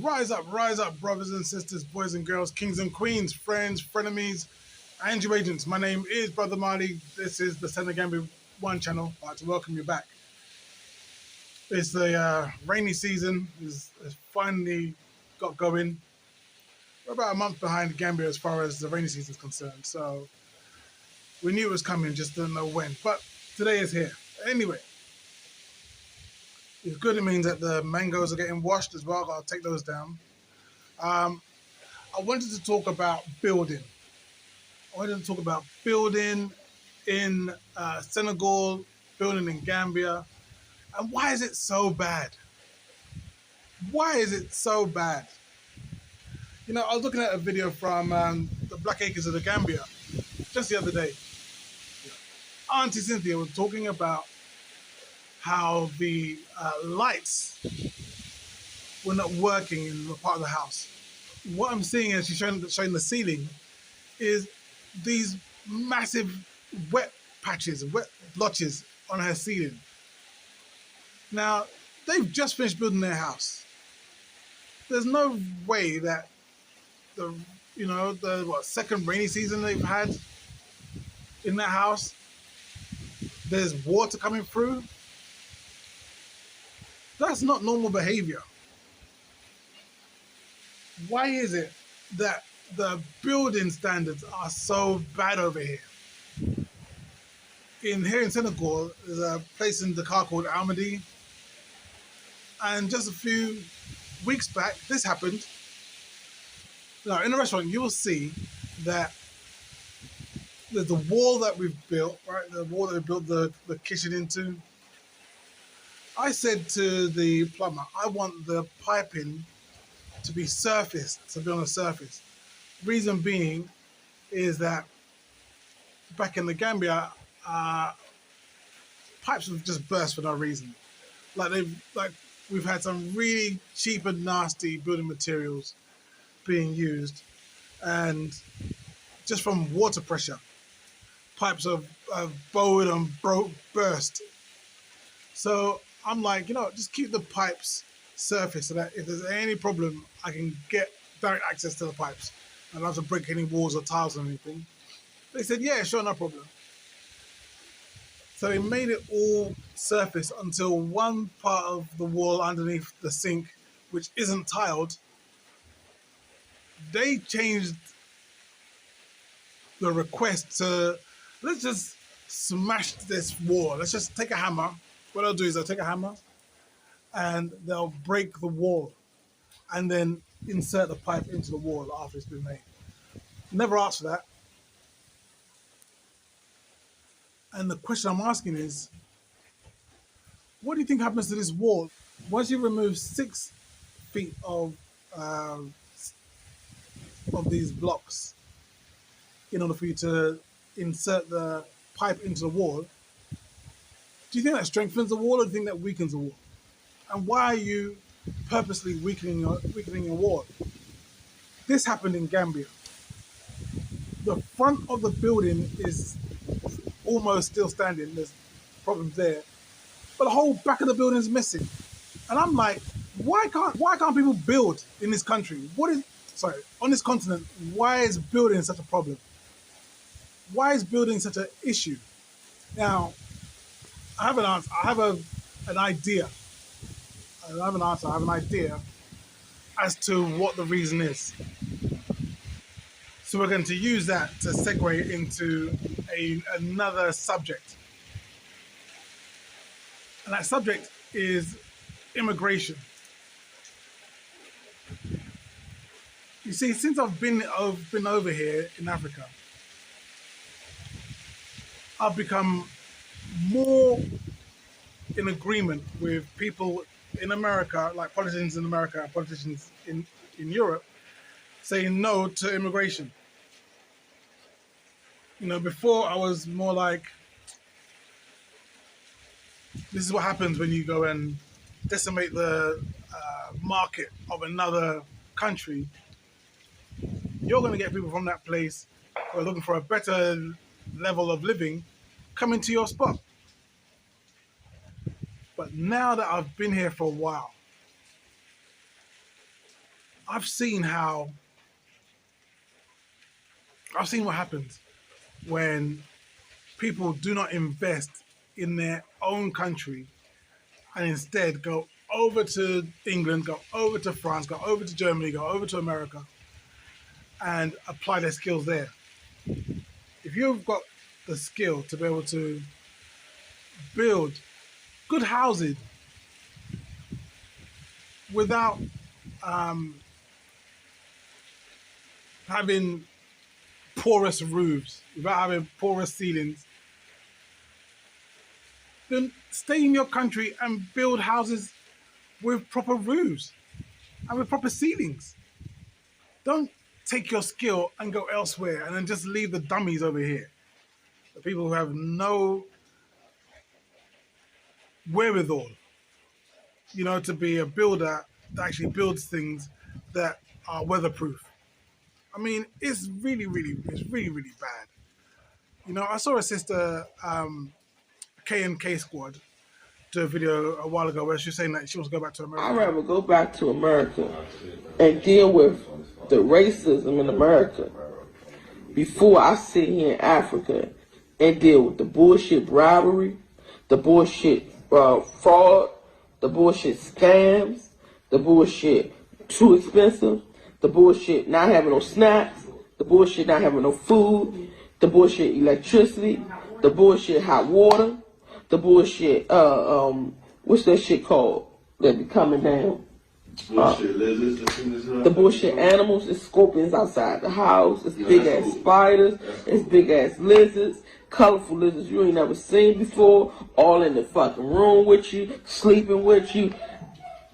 rise up, brothers and sisters, boys and girls, kings and queens, friends, frenemies, and your agents. My name is Brother Marley. This is the Senegambia One channel. I'd like to welcome you back. It's the rainy season has finally got going. We're about a month behind Gambia as far as the rainy season is concerned. So we knew it was coming, just didn't know when. But today is here. Anyway, it's good. It means that the mangoes are getting washed as well. I'll take those down. I wanted to talk about building. I wanted to talk about building in Senegal, building in Gambia, and why is it so bad? Why is it so bad? You know, I was looking at a video from the Black Acres of the Gambia just the other day. Auntie Cynthia was talking about how the lights were not working in the part of the house. What I'm seeing as she's showing the ceiling is these massive wet patches, wet blotches on her ceiling. Now, they've just finished building their house. There's no way that the second rainy season they've had in that house, there's water coming through. That's not normal behavior. Why is it that the building standards are so bad over here? Here in Senegal, there's a place in Dakar called Almadi, and just a few weeks back, this happened. Now, in the restaurant, you will see that there's the wall that we've built, right? The wall that we built the kitchen into. I said to the plumber, I want the piping to be surfaced, to be on the surface. Reason being is that back in the Gambia, pipes have just burst for no reason. We've had some really cheap and nasty building materials being used, and just from water pressure, pipes have bowed and burst. So I'm like, just keep the pipes surface so that if there's any problem, I can get direct access to the pipes. I don't have to break any walls or tiles or anything. They said, yeah, sure, no problem. So they made it all surface until one part of the wall underneath the sink, which isn't tiled, they changed the request to, let's just smash this wall. Let's just take a hammer. What they'll do is they'll take a hammer and they'll break the wall and then insert the pipe into the wall after it's been made. Never asked for that. And the question I'm asking is, what do you think happens to this wall once you remove 6 feet of these blocks in order for you to insert the pipe into the wall? Do you think that strengthens the wall, or do you think that weakens the wall? And why are you purposely weakening your wall? This happened in Gambia. The front of the building is almost still standing. There's problems there, but the whole back of the building is missing. And I'm like, why can't people build in this country? On this continent? Why is building such a problem? Why is building such an issue? Now, I have an answer. I have an idea. I don't have an answer. I have an idea as to what the reason is. So we're going to use that to segue into another subject. And that subject is immigration. You see, since I've been over here in Africa, I've become more in agreement with people in America, like politicians in America and politicians in Europe, saying no to immigration. Before I was more like, this is what happens when you go and decimate the market of another country. You're going to get people from that place who are looking for a better level of living coming to your spot. But now that I've been here for a while, I've seen how I've seen what happens when people do not invest in their own country and instead go over to England, go over to France, go over to Germany, go over to America and apply their skills there. If you've got the skill to be able to build good housing without um, having porous roofs, without having porous ceilings, then stay in your country and build houses with proper roofs and with proper ceilings. Don't take your skill and go elsewhere and then just leave the dummies over here. The people who have no wherewithal, to be a builder that actually builds things that are weatherproof. I mean, it's really, really bad. I saw a sister, K and K Squad, do a video a while ago where she was saying that she wants to go back to America. I'd rather go back to America and deal with the racism in America before I sit here in Africa and deal with the bullshit bribery, the bullshit fraud, the bullshit scams, the bullshit too expensive, the bullshit not having no snacks, the bullshit not having no food, the bullshit electricity, the bullshit hot water, the bullshit, what's that shit called that be coming down? The bullshit animals, it's scorpions outside the house, it's big ass spiders, it's big ass lizards, colorful lizards you ain't never seen before, all in the fucking room with you, sleeping with you,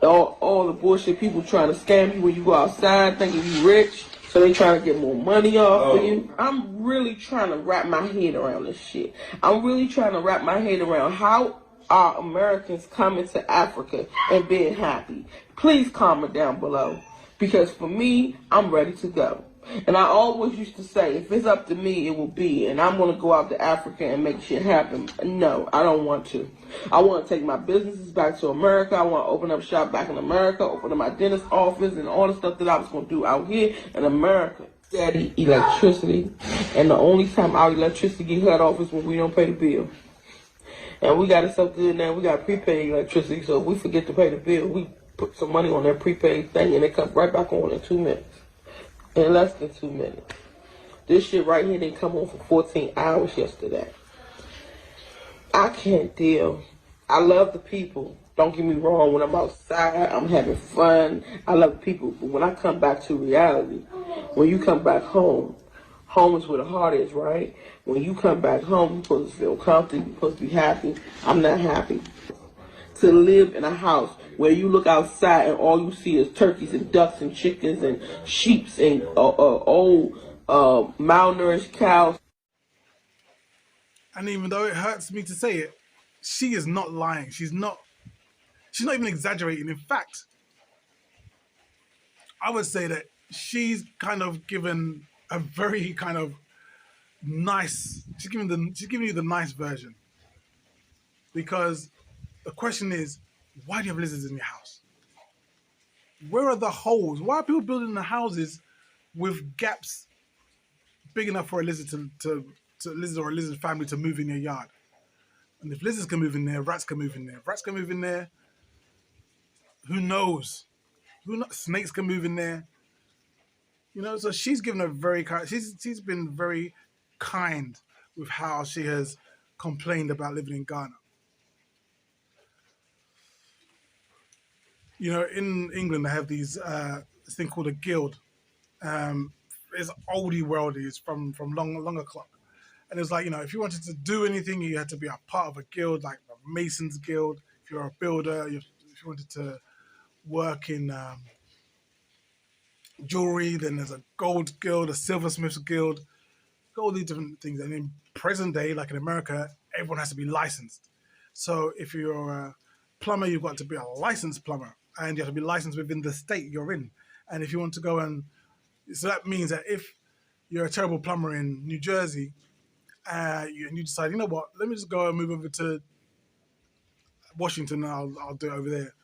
all the bullshit people trying to scam you when you go outside thinking you rich, so they trying to get more money off of you. I'm really trying to wrap my head around this shit. I'm really trying to wrap my head around how are Americans coming to Africa and being happy. Please comment down below. Because for me, I'm ready to go. And I always used to say, if it's up to me, it will be. And I'm going to go out to Africa and make shit happen. No, I don't want to. I want to take my businesses back to America. I want to open up shop back in America, open up my dentist office, and all the stuff that I was going to do out here in America. Steady electricity. And the only time our electricity get cut off is when we don't pay the bill. And we got it so good now, we got prepaid electricity, so if we forget to pay the bill, we put some money on that prepaid thing and it comes right back on in 2 minutes. In less than 2 minutes. This shit right here didn't come on for 14 hours yesterday. I can't deal. I love the people. Don't get me wrong, when I'm outside, I'm having fun. I love the people, but when I come back to reality, when you come back home, home is where the heart is, right? When you come back home, you're supposed to feel comfortable, you're supposed to be happy. I'm not happy. To live in a house where you look outside and all you see is turkeys and ducks and chickens and sheeps and old malnourished cows. And even though it hurts me to say it, she is not lying. She's not even exaggerating. In fact, I would say that she's kind of given a very kind of nice. She's giving you the nice version, because the question is, why do you have lizards in your house? Where are the holes? Why are people building the houses with gaps big enough for a lizard to lizard or a lizard family to move in your yard? And if lizards can move in there, rats can move in there. If rats can move in there, who knows? Snakes can move in there. So she's given a very kind. She's been very kind with how she has complained about living in Ghana. In England they have this thing called a guild. It's oldie worldy. It's from longer clock. And it's like, if you wanted to do anything, you had to be a part of a guild, like a Masons Guild. If you're a builder, if you wanted to work in jewelry, then there's a gold guild, a silversmiths guild, all these different things. And in present day, like in America, everyone has to be licensed. So if you're a plumber, you've got to be a licensed plumber, and you have to be licensed within the state you're in. And if you want to go so that means that if you're a terrible plumber in New Jersey, and you decide, you know what, let me just go and move over to Washington and I'll do it over there.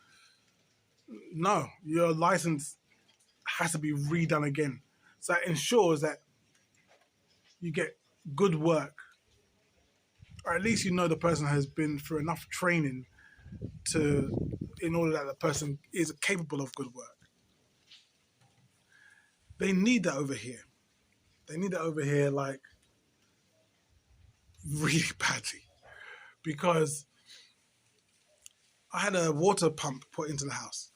No, you're licensed has to be redone again. So it ensures that you get good work, or at least you know the person has been through enough training in order that the person is capable of good work. They need that over here. They need that over here like really badly, because I had a water pump put into the house.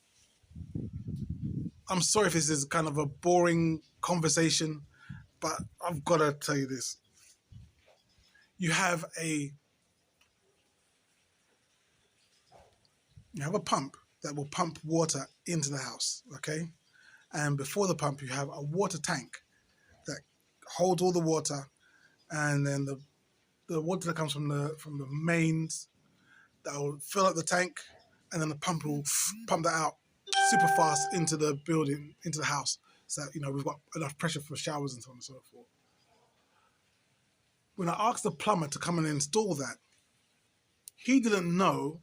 I'm sorry if this is kind of a boring conversation, but I've got to tell you this. You have a pump that will pump water into the house, okay? And before the pump, you have a water tank that holds all the water, and then the water that comes from the mains that will fill up the tank, and then the pump will pump that out super fast into the building, into the house, so that, we've got enough pressure for showers and so on and so forth. When I asked the plumber to come and install that, he didn't know.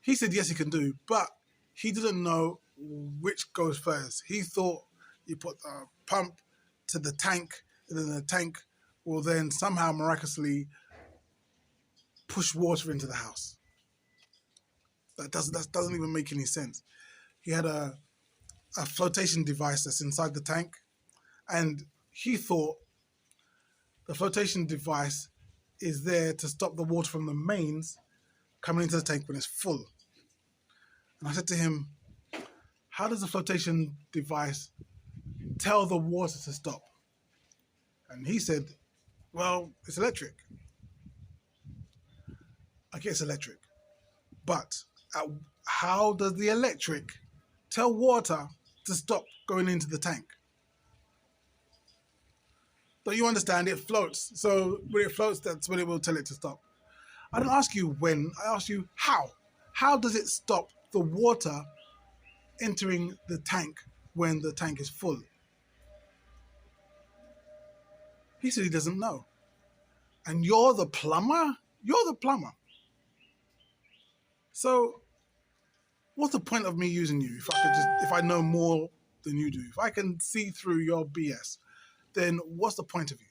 He said yes, he can do, but he didn't know which goes first. He thought you put a pump to the tank, and then the tank will then somehow miraculously push water into the house. That doesn't even make any sense. He had a flotation device that's inside the tank, and he thought the flotation device is there to stop the water from the mains coming into the tank when it's full. And I said to him, how does the flotation device tell the water to stop? And he said, well, it's electric. Okay, it's electric. But how does the electric tell water to stop going into the tank? Don't you understand? It floats. So when it floats, that's when it will tell it to stop. I don't ask you when, I ask you how. How does it stop the water entering the tank when the tank is full? He said he doesn't know. And you're the plumber? You're the plumber. So what's the point of me using you if I know more than you do? If I can see through your BS, then what's the point of you?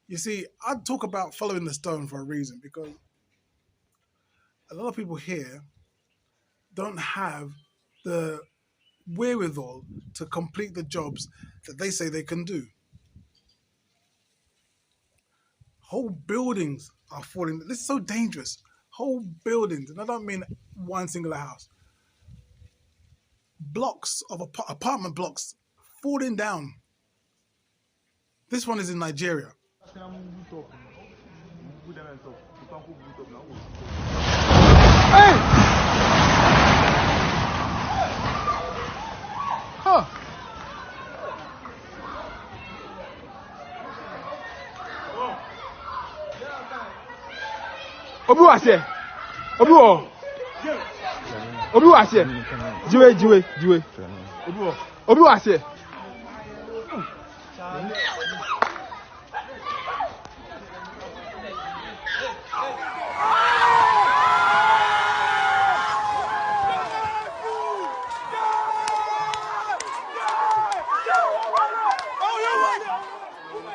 You see, I talk about following the stone for a reason, because a lot of people here don't have the wherewithal to complete the jobs that they say they can do. Whole buildings are falling. This is so dangerous. Whole buildings, and I don't mean one singular house. Blocks of apartment blocks falling down. This one is in Nigeria. Hey! Huh. Obi was here. Obi was. Obi was here. Jiwe. Obi was here.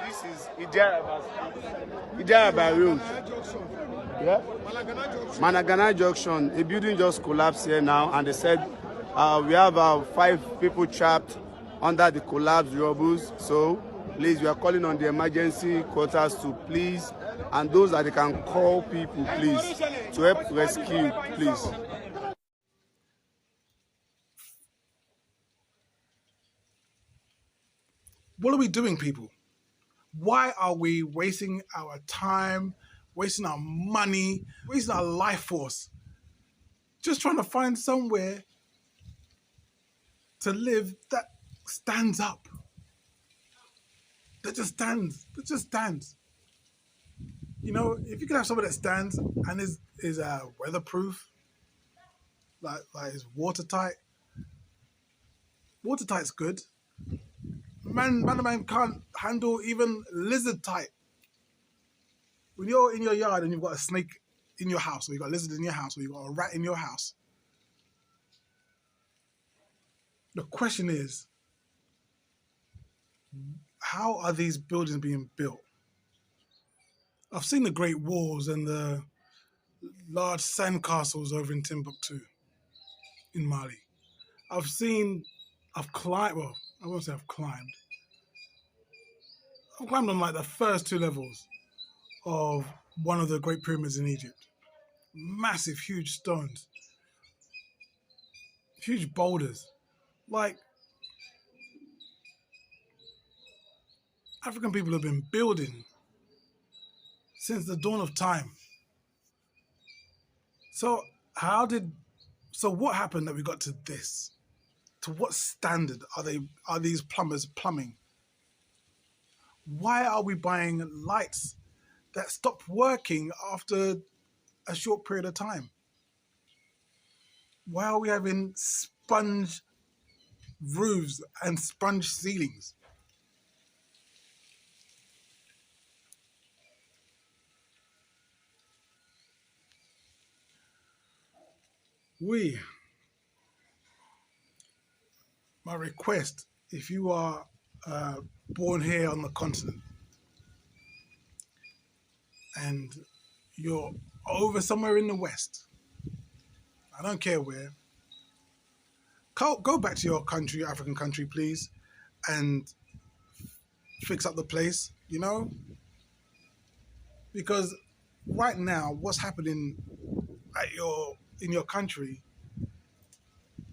This is Idiaba Road. Yeah? Managana Junction. A building just collapsed here now, and they said we have 5 people trapped under the collapsed rubble. So please, we are calling on the emergency quarters to please, and those that they can call people, please, to help rescue, please. What are we doing, people? Why are we wasting our time, wasting our money, wasting our life force, just trying to find somewhere to live that stands up? That just stands. You know, if you could have somewhere that stands and is weatherproof, like is watertight. Watertight's good. Man can't handle even lizard tight. When you're in your yard and you've got a snake in your house, or you've got a lizard in your house, or you've got a rat in your house, the question is, how are these buildings being built? I've seen the Great Walls and the large sandcastles over in Timbuktu, in Mali. I've climbed, well, I won't say I've climbed on like the first two levels of one of the Great Pyramids in Egypt. Massive, huge stones, huge boulders. Like, African people have been building since the dawn of time. So what happened that we got to this? To what standard are these plumbers plumbing? Why are we buying lights that stop working after a short period of time? Why are we having sponge roofs and sponge ceilings? My request, if you are born here on the continent and you're over somewhere in the West, I don't care where, go back to your country, your African country, please, and fix up the place, because right now, what's happening in your country,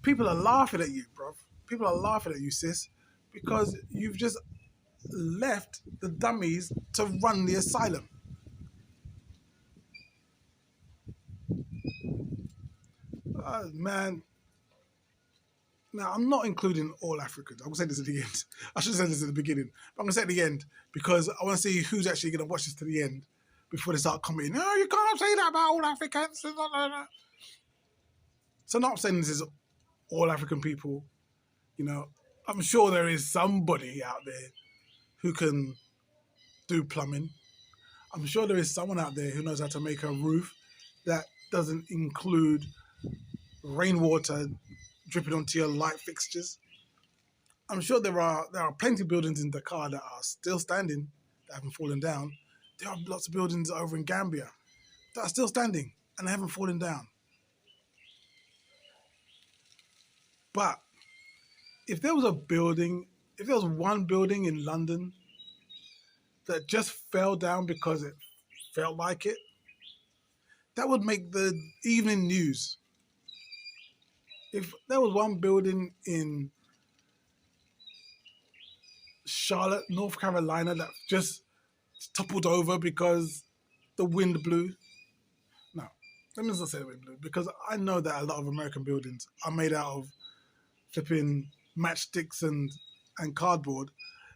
people are laughing at you, bro. People are laughing at you, sis, because you've just left the dummies to run the asylum. Man, now I'm not including all Africans. I'm gonna say this at the end. I should have said this at the beginning, but I'm gonna say it at the end because I want to see who's actually gonna watch this to the end before they start commenting. No, you can't say that about all Africans. So not saying this is all African people. I'm sure there is somebody out there who can do plumbing. I'm sure there is someone out there who knows how to make a roof that doesn't include rainwater dripping onto your light fixtures. I'm sure there are plenty of buildings in Dakar that are still standing, that haven't fallen down. There are lots of buildings over in Gambia that are still standing and they haven't fallen down. But if there was one building in London that just fell down because it felt like it, that would make the evening news. If there was one building in Charlotte, North Carolina, that just toppled over because the wind blew. No, let me not say the wind blew, because I know that a lot of American buildings are made out of flipping matchsticks and cardboard.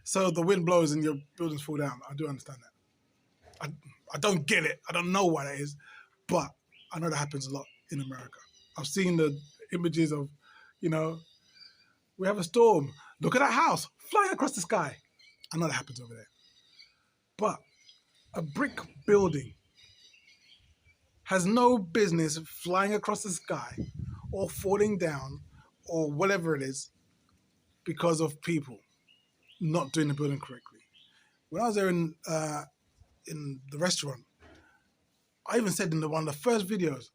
So the wind blows and your buildings fall down. I do understand that. I don't get it. I don't know why that is, but I know that happens a lot in America. I've seen the images of, we have a storm. Look at that house flying across the sky. I know that happens over there. But a brick building has no business flying across the sky or falling down or whatever it is because of people not doing the building correctly. When I was there in the restaurant, I even said in one of the first videos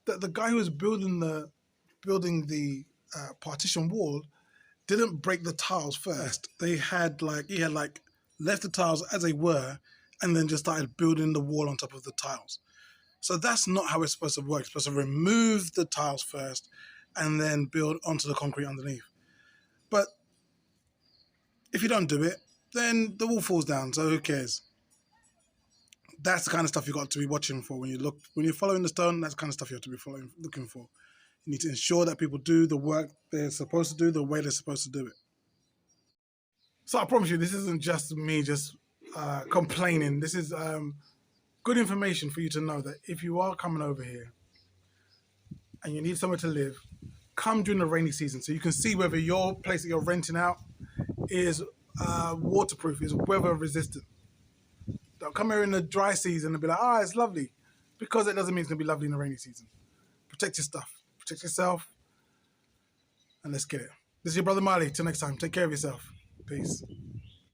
that the guy who was building the partition wall didn't break the tiles first. He had left the tiles as they were and then just started building the wall on top of the tiles. So that's not how it's supposed to work. It's supposed to remove the tiles first and then build onto the concrete underneath. But if you don't do it, then the wall falls down, so who cares? That's the kind of stuff you got to be watching for when you're following the stone. That's the kind of stuff you have to be looking for. You need to ensure that people do the work they're supposed to do the way they're supposed to do it. So I promise you, this isn't just me just complaining. This is good information for you to know that if you are coming over here and you need somewhere to live, come during the rainy season so you can see whether your place that you're renting out is waterproof, is weather resistant. Don't come here in the dry season and be like, it's lovely, because it doesn't mean it's going to be lovely in the rainy season. Protect your stuff, protect yourself, and let's get it. This is your brother Marley. Till next time, take care of yourself. Peace.